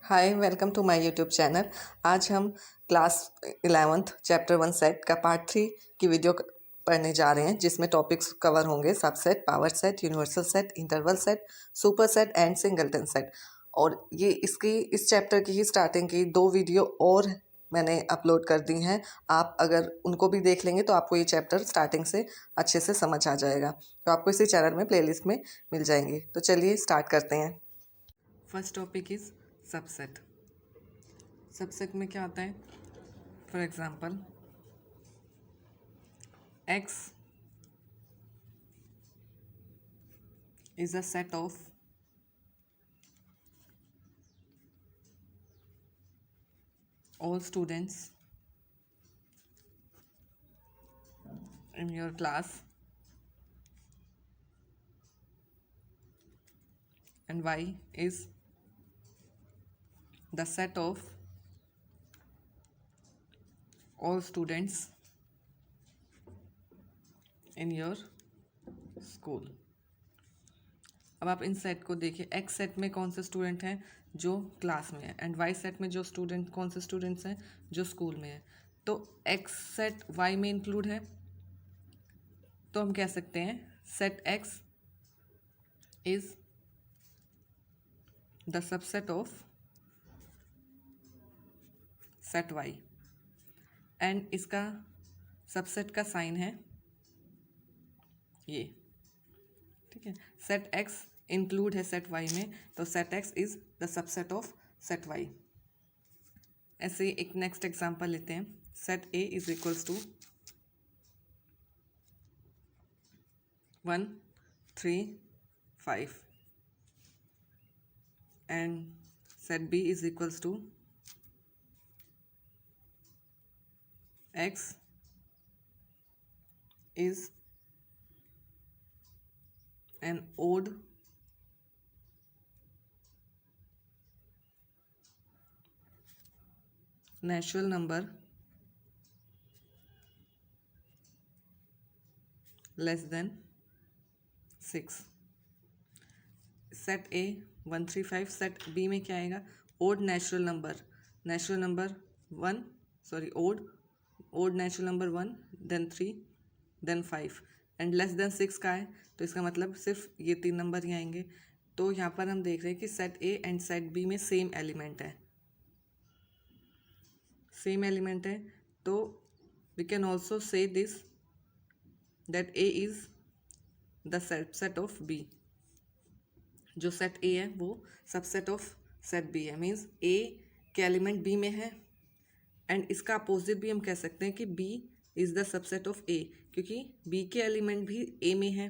Hi welcome to my YouTube channel. आज हम class 11th chapter 1 set का part 3 की वीडियो पढ़ने जा रहे हैं, जिसमें टॉपिक्स कवर होंगे subset, power set, universal set, interval set, super set and singleton set. और ये इस चैप्टर की ही स्टार्टिंग की 2 वीडियो और मैंने अपलोड कर दी हैं। आप अगर उनको भी देख लेंगे तो आपको ये चैप्टर स्टार्टिंग से अच्छे से समझ आ जाएगा। तो आपको इसी चैनल में प्लेलिस्ट में मिल जाएंगे। तो चलिए स्टार्ट करते हैं। First topic is subset. Subset में क्या होता है? For example, x is a set of all students in your class and y is the set of all students in your school। अब आप इन सेट को देखिए। एक्स सेट में कौन से स्टूडेंट हैं जो क्लास में है, एंड वाई सेट में जो स्टूडेंट कौन से स्टूडेंट्स हैं जो स्कूल में है। तो एक्स सेट वाई में इंक्लूड है, तो हम कह सकते हैं set x is the subset of set y, and इसका सबसेट का साइन है ये, ठीक है। सेट एक्स इंक्लूड है सेट वाई में, तो set x is the subset of set y. ऐसे एक नेक्स्ट एग्जांपल लेते हैं। Set A is equals to 1 3 5 and set B is equals to x is an odd natural number less than 6। Set A 1 3 5, set B में क्या आएगा? Odd natural number 1, sorry odd natural number 1, then 3, then 5 and less than 6 का है, तो इसका मतलब सिर्फ ये 3 नंबर ही आएंगे। तो यहाँ पर हम देख रहे हैं कि set A and set B में सेम एलिमेंट है, तो we can also say this that A is the subset of B. जो सेट ए है वो सबसेट ऑफ सेट बी है, मीन्स ए के एलिमेंट बी में है, एंड इसका अपोजिट भी हम कह सकते हैं कि B is the subset of A, क्योंकि बी के एलिमेंट भी ए में है,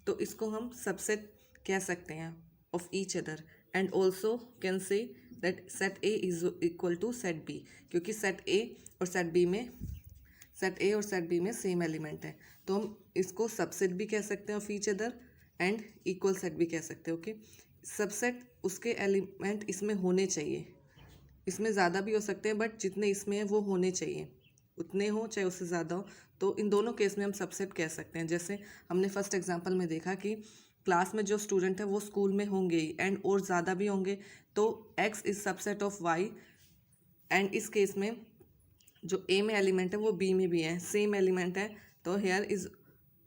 तो इसको हम सबसेट कह सकते हैं of each other. And also can say that set A is equal to set B, क्योंकि सेट ए और सेट बी में सेम एलिमेंट है, तो हम इसको सबसेट भी कह सकते हैं of each other and equal set भी कह सकते हैं। ओके, सबसेट उसके एलिमेंट इसमें होने चाहिए, इसमें ज़्यादा भी हो सकते हैं, बट जितने इसमें है वो होने चाहिए, उतने हो चाहे उससे ज़्यादा हो, तो इन दोनों केस में हम सबसेट कह सकते हैं। जैसे हमने फर्स्ट एग्जांपल में देखा कि क्लास में जो स्टूडेंट है वो स्कूल में होंगे ही, एंड और ज़्यादा भी होंगे, तो x is subset of y, and इस केस में जो ए में एलिमेंट है वो बी में भी है, सेम एलिमेंट है, तो here is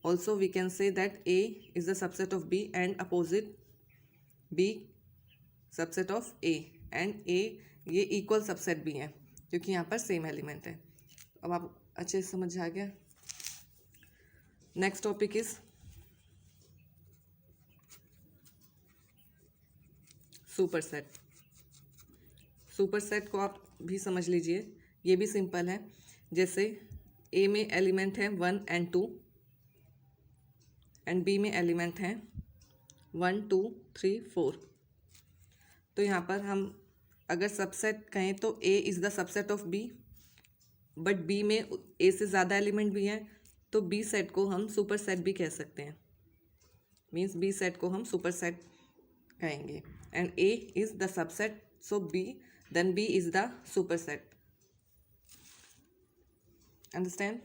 also we can say that A is the subset of B and opposite B subset of A, and A ये इक्वल सबसेट भी है क्योंकि यहाँ पर सेम एलिमेंट है। अब आप अच्छे से समझ आ गया। Next topic is super set. Super set को आप भी समझ लीजिए, ये भी सिंपल है। जैसे ए में एलिमेंट है 1 एंड 2, एंड बी में एलिमेंट है 1 2 3 4, तो यहाँ पर हम अगर सबसेट कहें तो A is the subset of B, but B में ए से ज़्यादा एलिमेंट भी हैं, तो बी सेट को हम सुपर सेट भी कह सकते हैं, मीन्स बी सेट को हम सुपर सेट कहेंगे, and A is the subset, so B then B is the super set. Understand?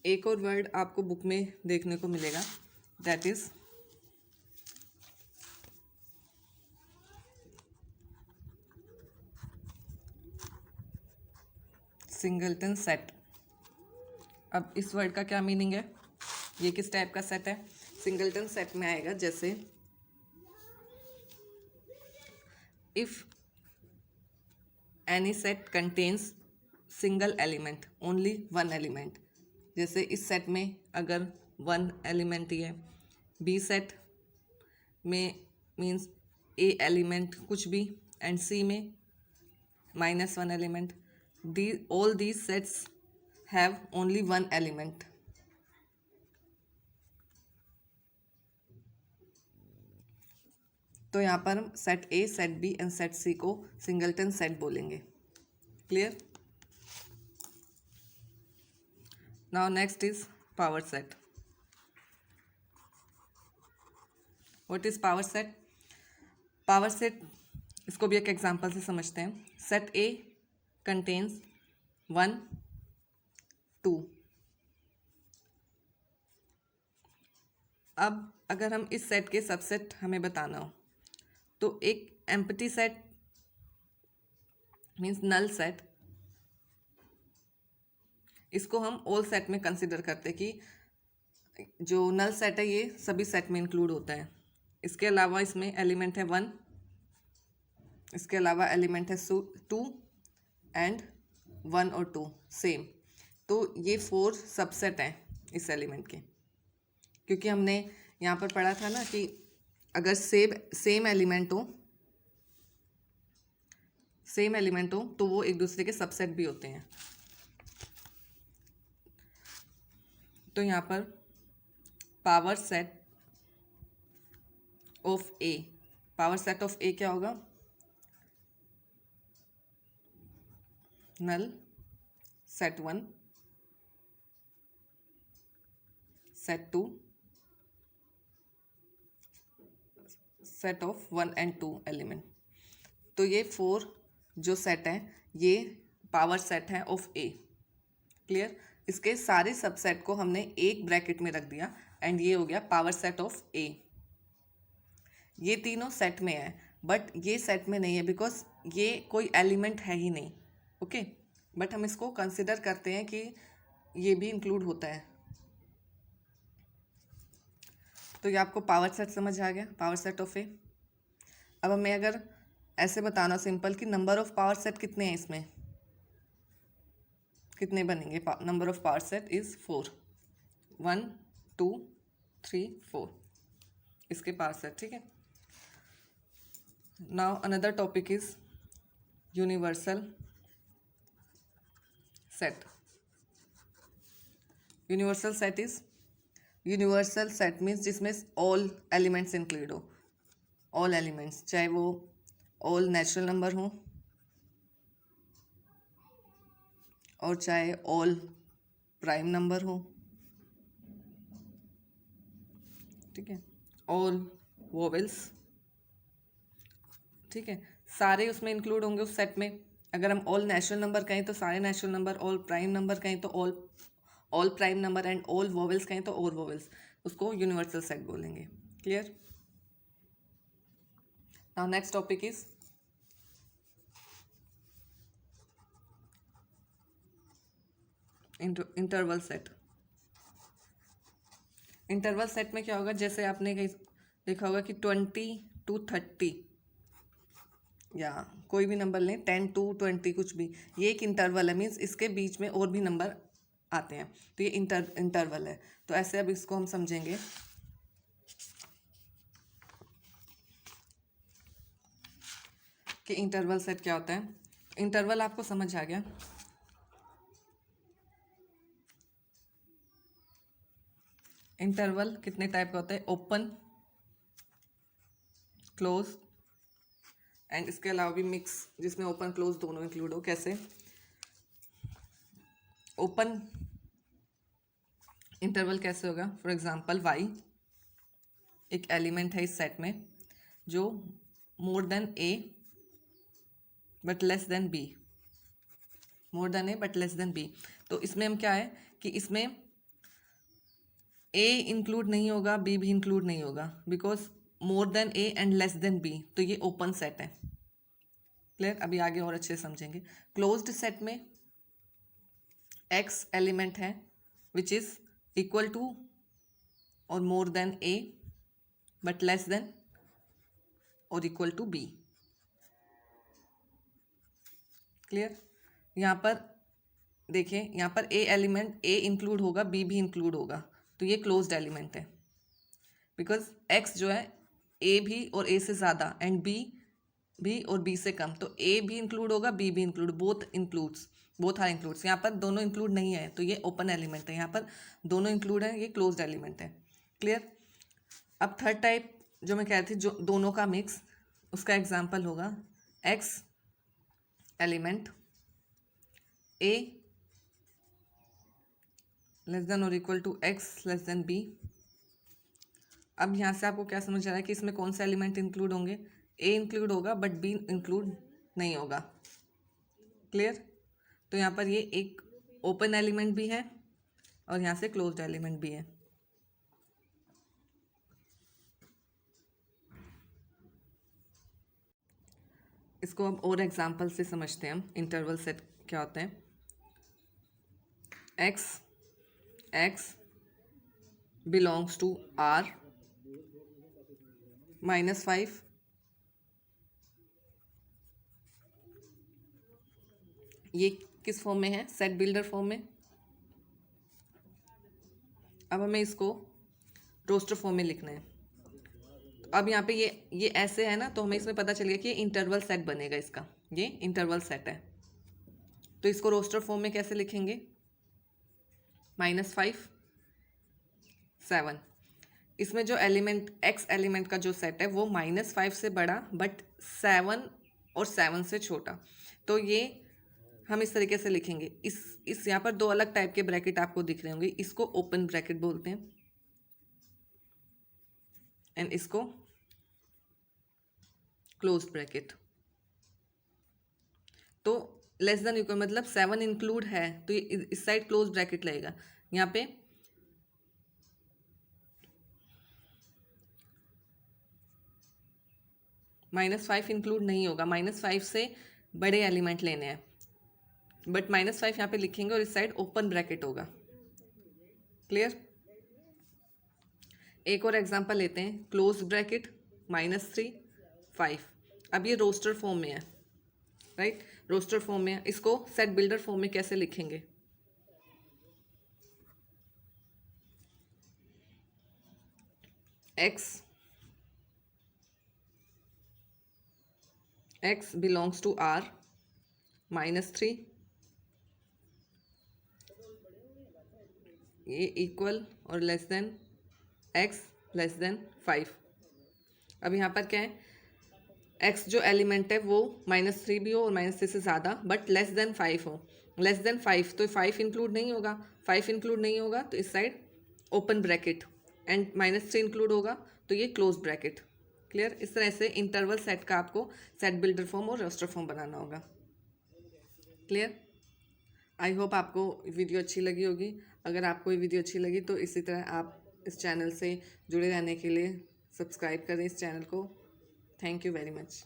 एक और वर्ड आपको बुक में देखने को मिलेगा, दैट इज़ सिंगलटन सेट। अब इस वर्ड का क्या मीनिंग है, ये किस टाइप का सेट है? सिंगलटन सेट में आएगा जैसे if any set contains single element, only one element. जैसे इस सेट में अगर वन एलिमेंट ही है, बी सेट में मीन्स ए एलिमेंट कुछ भी, एंड सी में -1 element. All these sets have only one element. तो यहाँ पर हम set A, set B and set C को सिंगलटन सेट बोलेंगे। Clear? Now next is power set. What is power set? Power set, इसको भी एक एग्जांपल से समझते हैं। सेट ए कंटेन्स 1, 2। अब अगर हम इस सेट के सबसेट हमें बताना हो तो एक empty set means null set, इसको हम ऑल सेट में कंसिडर करते हैं कि जो नल सेट है ये सभी सेट में इंक्लूड होता है। इसके अलावा इसमें एलिमेंट है 1, इसके अलावा एलिमेंट है 2 एंड 1 और 2 सेम। तो ये 4 सबसेट हैं इस एलिमेंट के, क्योंकि हमने यहाँ पर पढ़ा था ना कि अगर सेम एलिमेंट हो तो वो एक दूसरे के सबसेट भी होते हैं। तो यहाँ पर power set of A, power set of A क्या होगा? Null set 1, set 2, set of 1 and 2 element. तो ये 4 जो सेट हैं ये पावर सेट है ऑफ ए। क्लियर? इसके सारे सबसेट को हमने एक ब्रैकेट में रख दिया एंड ये हो गया पावर सेट ऑफ ए। ये तीनों सेट में है बट ये सेट में नहीं है बिकॉज ये कोई एलिमेंट है ही नहीं। ओके, बट हम इसको कंसिडर करते हैं कि ये भी इंक्लूड होता है। तो ये आपको पावर सेट समझ आ गया, पावर सेट ऑफ ए। अब हमें अगर ऐसे बताना सिंपल कि नंबर ऑफ पावर सेट कितने हैं, इसमें कितने बनेंगे? Number of power set is 4, 1 2 3 4 इसके पावर सेट। ठीक है, now another topic is universal set. Universal set means जिसमें ऑल एलिमेंट्स इंक्लूड हो, ऑल एलिमेंट्स, चाहे वो ऑल नेचुरल नंबर हो और चाहे ऑल प्राइम नंबर हो। ठीक है, ऑल वोवेल्स। ठीक है, सारे उसमें इंक्लूड होंगे उस सेट में। अगर हम ऑल नेचुरल नंबर कहें तो सारे natural number, all prime number कहें तो all prime number and all vowels कहें तो ऑल वोवेल्स, उसको यूनिवर्सल सेट बोलेंगे। Clear? Now next topic is interval set. Interval set में क्या होगा, जैसे आपने कहीं देखा होगा कि 20 to 30 या कोई भी नंबर लें, 10 to 20 कुछ भी, ये एक इंटरवल है। मीन्स इसके बीच में और भी नंबर आते हैं तो ये इंटरवल है। तो ऐसे अब इसको हम समझेंगे कि इंटरवल सेट क्या होता है। इंटरवल आपको समझ आ गया। इंटरवल कितने टाइप का होता है? ओपन, क्लोज एंड इसके अलावा भी मिक्स, जिसमें ओपन क्लोज दोनों इंक्लूड हो। कैसे? ओपन इंटरवल कैसे होगा? फॉर एग्जांपल y एक एलिमेंट है इस सेट में जो more than a but less than b, more than a but less than b। तो इसमें हम क्या है कि इसमें a इंक्लूड नहीं होगा, b भी इंक्लूड नहीं होगा, because more than a and less then b, तो ये ओपन सेट है। क्लियर? अभी आगे और अच्छे से समझेंगे। क्लोज्ड सेट में एक्स एलिमेंट है विच इज़ इक्वल टू और more than A but less than और इक्वल टू बी। क्लियर? यहाँ पर देखिए, यहाँ पर ए एलिमेंट ए इंक्लूड होगा, बी भी इंक्लूड होगा, तो ये क्लोज्ड एलिमेंट है बिकॉज एक्स जो है ए भी और ए से ज़्यादा एंड बी भी और बी से कम, तो ए भी इंक्लूड होगा, बी भी इंक्लूड, बोथ आर इंक्लूड्स। यहाँ पर दोनों इंक्लूड नहीं है तो ये ओपन एलिमेंट है, यहाँ पर दोनों इंक्लूड है, ये क्लोज्ड एलिमेंट है। क्लियर? अब थर्ड टाइप जो मैं कह रही थी, जो दोनों का मिक्स, उसका एग्जाम्पल होगा x element A less than और equal to x less than B. अब यहाँ से आपको क्या समझ आ रहा है कि इसमें कौन सा एलिमेंट इंक्लूड होंगे? ए इंक्लूड होगा बट बी इंक्लूड नहीं होगा। क्लियर? तो यहाँ पर ये एक ओपन एलिमेंट भी है और यहाँ से क्लोज्ड एलिमेंट भी है। इसको अब और एग्जांपल से समझते हैं हम, इंटरवल सेट क्या होते हैं। एक्स बिलोंग्स टू आर -5 ये किस फॉर्म में है? सेट बिल्डर फॉर्म में। अब हमें इसको रोस्टर फॉर्म में लिखना है। अब यहाँ पे ये ऐसे है ना, तो हमें इसमें पता चल गया कि ये इंटरवल सेट बनेगा इसका, ये इंटरवल सेट है। तो इसको रोस्टर फॉर्म में कैसे लिखेंगे? -5 7। इसमें जो एलिमेंट एक्स एलिमेंट का जो सेट है वो -5 से बड़ा बट 7 और 7 से छोटा, तो ये हम इस तरीके से लिखेंगे। इस यहाँ पर दो अलग टाइप के ब्रैकेट आपको दिख रहे होंगे, इसको ओपन ब्रैकेट बोलते हैं एंड इसको क्लोज ब्रैकेट। तो लेस देन इक्वल मतलब 7 इंक्लूड है तो ये इस साइड क्लोज ब्रैकेट लगेगा। यहाँ पे -5 इंक्लूड नहीं होगा, -5 से बड़े एलिमेंट लेने हैं, बट -5 यहाँ पे लिखेंगे और इस साइड ओपन ब्रैकेट होगा। क्लियर? एक और एग्जांपल लेते हैं, क्लोज ब्रैकेट -3 5। अब ये रोस्टर फॉर्म में है, राइट? रोस्टर फॉर्म में है, इसको सेट बिल्डर फॉर्म में कैसे लिखेंगे? x belongs to R -3 ये इक्वल और less than x less than 5। अब यहाँ पर क्या है? x जो एलिमेंट है वो -3 भी हो और -3 से ज़्यादा बट लेस देन 5 हो। लेस देन 5 तो 5 इंक्लूड नहीं होगा, 5 इंक्लूड नहीं होगा तो इस side open bracket and -3 include होगा तो ये क्लोज ब्रैकेट। क्लियर? इस तरह से इंटरवल सेट का आपको सेट बिल्डर फॉर्म और रोस्टर फॉर्म बनाना होगा। क्लियर? आई होप आपको वीडियो अच्छी लगी होगी। अगर आपको ये वीडियो अच्छी लगी तो इसी तरह आप इस चैनल से जुड़े रहने के लिए सब्सक्राइब करें इस चैनल को। Thank you very much.